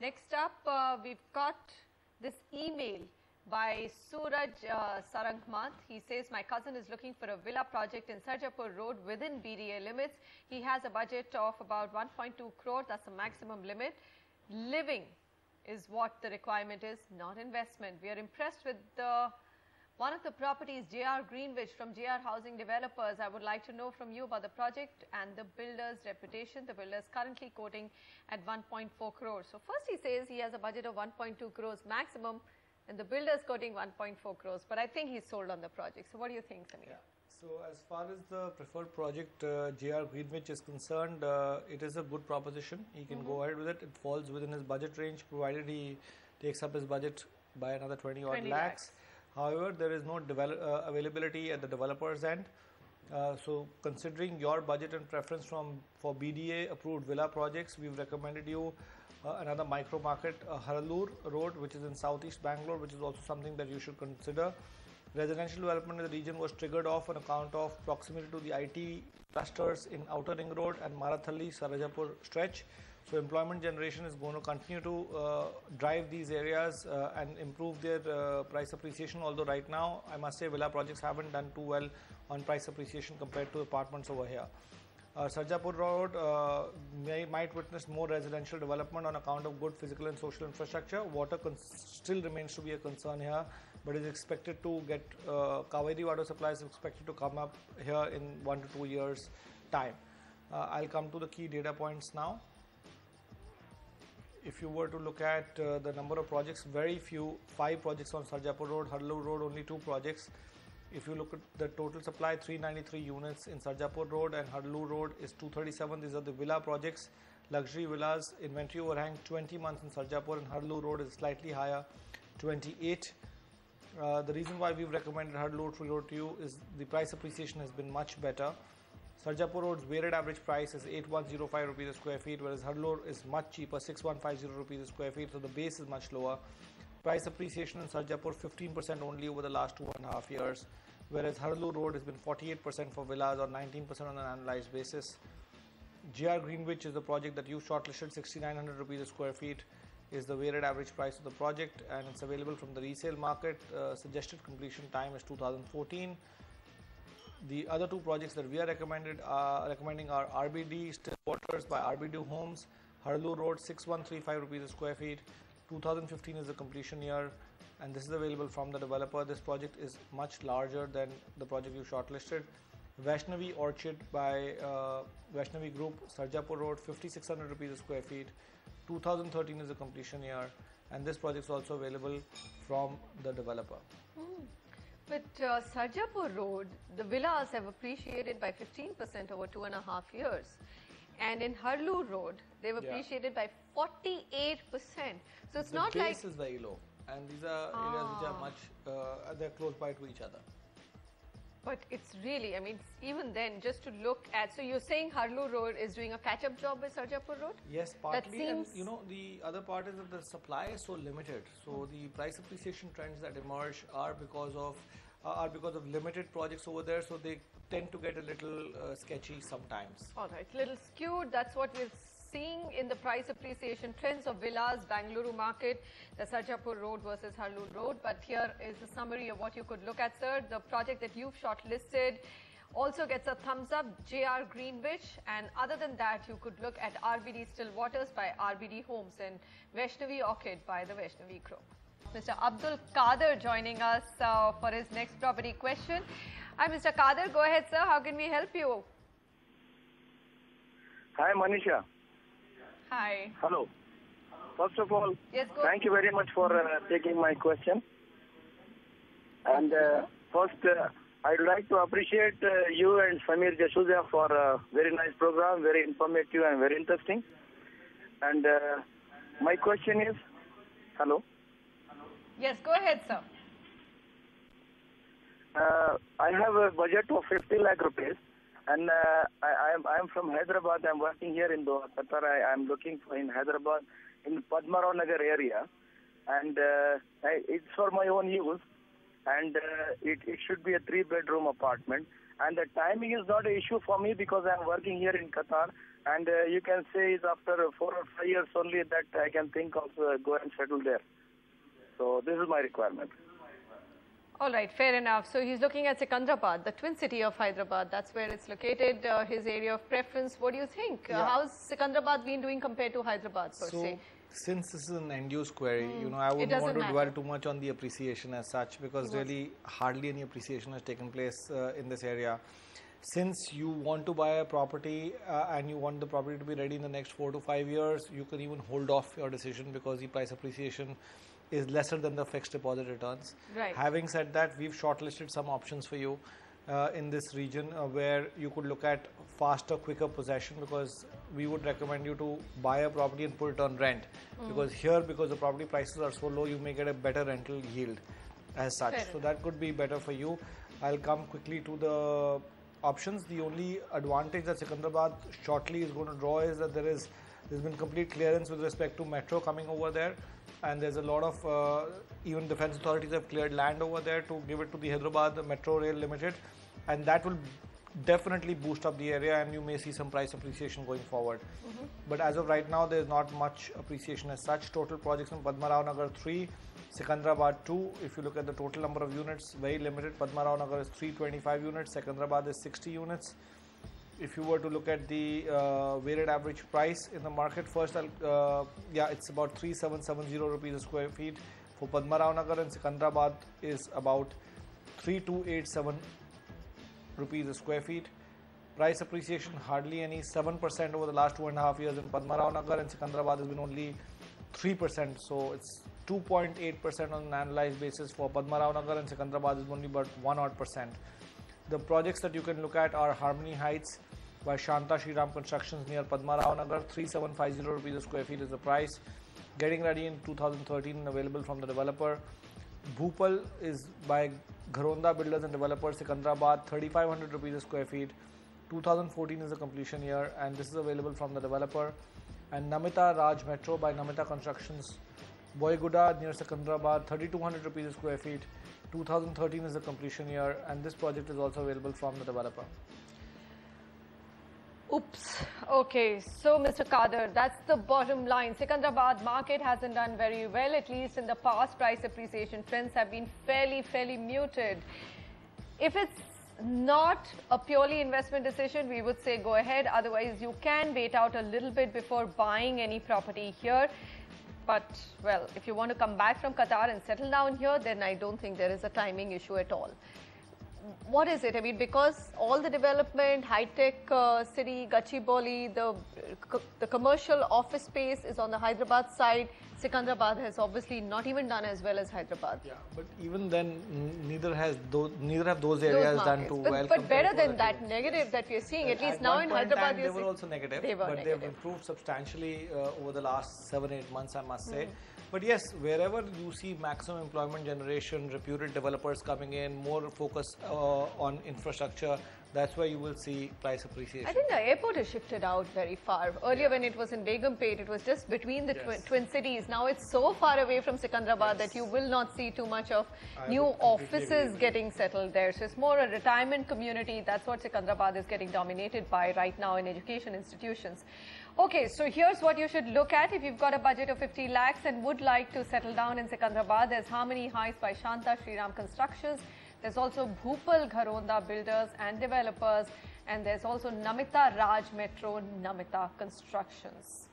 Next up, we've got this email by Suraj Sarangmat. He says, my cousin is looking for a villa project in Sarjapur Road within BDA limits. He has a budget of about 1.2 crore. That's the maximum limit. Living is what the requirement is, not investment. We are impressed with one of the properties, JR Greenwich from JR Housing Developers. I would like to know from you about the project and the builder's reputation. The builder is currently quoting at 1.4 crores. So first he says he has a budget of 1.2 crores maximum, and the builder is quoting 1.4 crores. But I think he's sold on the project. So what do you think, Samir? Yeah. So as far as the preferred project JR Greenwich is concerned, it is a good proposition. He can go ahead with it. It falls within his budget range, provided he takes up his budget by another 20 odd lakhs. However, there is no availability at the developer's end. So considering your budget and preference for BDA approved villa projects, we've recommended you another micro market, Harallur Road, which is in southeast Bangalore, which is also something that you should consider. Residential development in the region was triggered off on account of proximity to the IT clusters in Outer Ring Road and Marathalli Sarajapur stretch. So employment generation is going to continue to drive these areas and improve their price appreciation. Although right now, I must say, villa projects haven't done too well on price appreciation compared to apartments over here. Sarjapur Road might witness more residential development on account of good physical and social infrastructure. Water still remains to be a concern here, but is expected to get Kaveri water supply is expected to come up here in 1 to 2 years' time. I'll come to the key data points now. If you were to look at the number of projects, very few, 5 projects on Sarjapur Road, Harallur Road, only 2 projects. If you look at the total supply, 393 units in Sarjapur Road, and Harallur Road is 237. These are the villa projects, luxury villas. Inventory overhang 20 months in Sarjapur, and Harallur Road is slightly higher, 28. The reason why we've recommended Harallur Road to you is the price appreciation has been much better. Sarjapur Road's weighted average price is 8105 rupees a square feet, whereas Harallur is much cheaper, 6150 rupees a square feet, so the base is much lower. Price appreciation in Sarjapur 15% only over the last 2.5 years, whereas Harallur Road has been 48% for villas or 19% on an annualized basis. JR Greenwich is the project that you shortlisted, 6900 rupees a square feet is the weighted average price of the project, and it's available from the resale market. Suggested completion time is 2014. The other 2 projects that we are recommending are RBD Still Waters by RBD Homes, Harallur Road 6135 rupees a square feet. 2015 is the completion year, and this is available from the developer. This project is much larger than the project you shortlisted. Vaishnavi Orchard by Vaishnavi Group, Sarjapur Road 5600 rupees a square feet. 2013 is the completion year, and this project is also available from the developer. But Sarjapur Road, the villas have appreciated by 15% over 2.5 years. And in Harallur Road, they've appreciated by 48%. So it's not like... The base is very low, and these are areas which are much, they're close by to each other. But it's really, I mean, even then, just to look at, so you're saying Harallur Road is doing a catch-up job with Sarjapur Road? Yes, partly, and you know, the other part is that the supply is so limited. So the price appreciation trends that emerge are because of limited projects over there, so they tend to get a little sketchy sometimes. All right, little skewed. That's what we're seeing in the price appreciation trends of villas, Bengaluru market, the Sarjapur Road versus Harallur Road. But here is a summary of what you could look at, sir. The project that you've shortlisted also gets a thumbs up, JR Greenwich, and other than that, you could look at RBD Still Waters by RBD Homes and Vaishnavi Orchid by the Vaishnavi Group. Mr. Abdul Qadir joining us for his next property question. Hi, Mr. Qadir. Go ahead, sir. How can we help you? Hi, Manisha. Hi. Hello. First of all, thank you very much for taking my question. And first, I'd like to appreciate you and Samir Jasuja for a very nice program, very informative and very interesting. And my question is, hello? Yes, go ahead, sir. I have a budget of 50 lakh rupees, and I am from Hyderabad. I'm working here in Doha, Qatar. I'm looking for in Hyderabad, in Padmarao Nagar area, and it's for my own use, and it should be a 3-bedroom apartment. And the timing is not an issue for me because I'm working here in Qatar. And you can say it's after 4 or 5 years only that I can think of go and settle there. So this is my requirement. All right, fair enough. So he's looking at Secunderabad, the twin city of Hyderabad. That's where it's located, his area of preference. What do you think? How's Secunderabad been doing compared to Hyderabad per se? Since this is an end-use query, I wouldn't want to dwell too much on the appreciation as such, because really hardly any appreciation has taken place in this area. Since you want to buy a property and you want the property to be ready in the next 4 to 5 years, you can even hold off your decision because the price appreciation is lesser than the fixed deposit returns. Right. Having said that, we've shortlisted some options for you in this region where you could look at faster, quicker possession, because we would recommend you to buy a property and put it on rent. Because here, because the property prices are so low, you may get a better rental yield as such. So that could be better for you. I'll come quickly to the options. The only advantage that Secunderabad shortly is going to draw is that there's been complete clearance with respect to metro coming over there, and there's a lot of even defense authorities have cleared land over there to give it to the Hyderabad Metro Rail Limited, and that will definitely boost up the area, and you may see some price appreciation going forward. But as of right now, there's not much appreciation as such. Total projects in Padmarao Nagar 3, Secunderabad 2. If you look at the total number of units, very limited. Padmarao Nagar is 325 units, Secunderabad is 60 units. If you were to look at the weighted average price in the market, first, it's about 3770 rupees a square feet for Padmarao Nagar, and Secunderabad is about 3287 rupees a square feet. Price appreciation hardly any, 7% over the last 2.5 years in Padmarao Nagar, and Secunderabad has been only 3%. So it's 2.8% on an annualized basis for Padmarao Nagar, and Secunderabad is only about 1%. The projects that you can look at are Harmony Heights by Shanta Shriram Constructions near Padmarao Nagar, 3750 rupees a square feet is the price. Getting ready in 2013, available from the developer. Bhupal is by Gharonda Builders and Developers, Secunderabad, 3500 rupees a square feet. 2014 is the completion year, and this is available from the developer. And Namita Raj Metro by Namita Constructions, Boyguda near Secunderabad, 3200 rupees a square feet. 2013 is the completion year, and this project is also available from the developer. Oops. Okay, so Mr. Kader, that's the bottom line. Secunderabad market hasn't done very well, at least in the past. Price appreciation trends have been fairly muted. If it's not a purely investment decision, we would say go ahead. Otherwise, you can wait out a little bit before buying any property here. But, well, if you want to come back from Qatar and settle down here, then I don't think there is a timing issue at all. What is it? I mean, because all the development, high-tech city, Gachibowli, the commercial office space is on the Hyderabad side. Secunderabad has obviously not even done as well as Hyderabad. Yeah, but even then, neither have those areas done too well. But better than that negative that we are seeing, at least now in Hyderabad, they were also negative, but they've improved substantially over the last 7-8 months, I must say. But yes, wherever you see maximum employment generation, reputed developers coming in, more focus on infrastructure, that's where you will see price appreciation. I think the airport has shifted out very far. Earlier when it was in Begumpet, it was just between the twin cities. Now it's so far away from Secunderabad that you will not see too much of new offices getting settled there. So it's more a retirement community. That's what Secunderabad is getting dominated by right now in education institutions. Okay, so here's what you should look at if you've got a budget of 50 lakhs and would like to settle down in Secunderabad. There's Harmony Heights by Shanta Shriram Constructions. There's also Bhupal Gharonda Builders and Developers. And there's also Namita Raj Metro Namita Constructions.